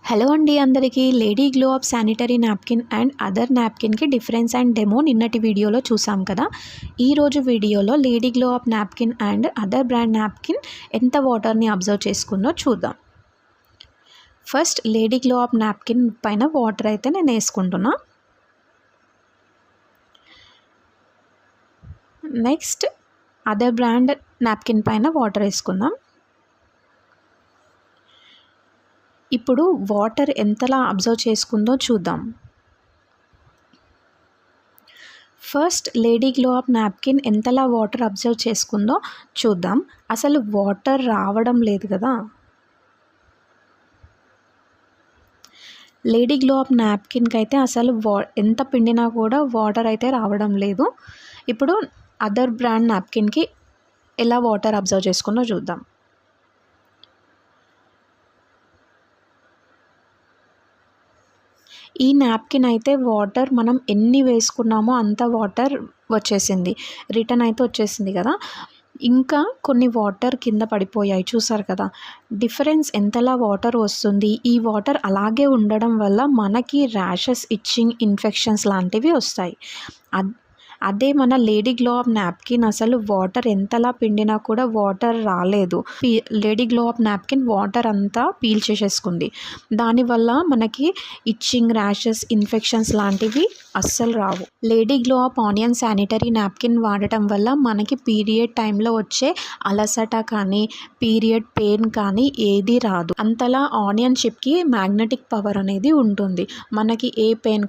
Hello అండి అందరికీ lady glow up sanitary napkin and other నాప్కిన్కి డిఫరెన్స్ అండ్ డెమో నిన్నటి వీడియోలో చూసాం కదా. ఈరోజు వీడియోలో lady glow up napkin and other brand napkin ఎంత వాటర్ని అబ్జర్వ్ చేసుకుందో చూద్దాం. First lady glow up napkin పైన వాటర్ అయితే నేను వేసుకుంటున్నా. నెక్స్ట్ అదర్ బ్రాండ్ నాప్కిన్ పైన వాటర్ వేసుకుందాం. ఇప్పుడు వాటర్ ఎంతలా అబ్జర్వ్ చేసుకుందో చూద్దాం. First lady glow up napkin ఎంతలా వాటర్ అబ్జర్వ్ చేసుకుందో చూద్దాం. అసలు వాటర్ రావడం లేదు కదా. లేడీ గ్లో అప్ నాప్కిన్కి అయితే అసలు ఎంత పిండినా కూడా వాటర్ అయితే రావడం లేదు. ఇప్పుడు అదర్ బ్రాండ్ నాప్కిన్కి ఎలా వాటర్ అబ్జర్వ్ చేసుకుందో చూద్దాం. ఈ నాప్కిన్ అయితే వాటర్ మనం ఎన్ని వేసుకున్నామో అంత వాటర్ వచ్చేసింది, రిటర్న్ అయితే వచ్చేసింది కదా. ఇంకా కొన్ని వాటర్ కింద పడిపోయాయి చూసారు కదా. డిఫరెన్స్ ఎంతలా వాటర్ వస్తుంది. ఈ వాటర్ అలాగే ఉండడం వల్ల మనకి ర్యాషెస్, ఇచ్చింగ్, ఇన్ఫెక్షన్స్ లాంటివి వస్తాయి. అదే మన లేడీ గ్లో అప్ నాప్కిన్ అసలు వాటర్ ఎంతలా పిండినా కూడా వాటర్ రాలేదు. Lady glow up napkin water అంతా పీల్చేసేసుకుంది. దానివల్ల మనకి ఇచ్చింగ్, ర్యాషెస్, ఇన్ఫెక్షన్స్ లాంటివి అస్సలు రావు. Lady glow up anion sanitary napkin వాడటం వల్ల మనకి పీరియడ్ టైంలో వచ్చే అలసట కానీ, పీరియడ్ పెయిన్ కానీ ఏది రాదు. అంతలా ఆనియన్ చిప్కి మ్యాగ్నెటిక్ పవర్ అనేది ఉంటుంది. మనకి ఏ పెయిన్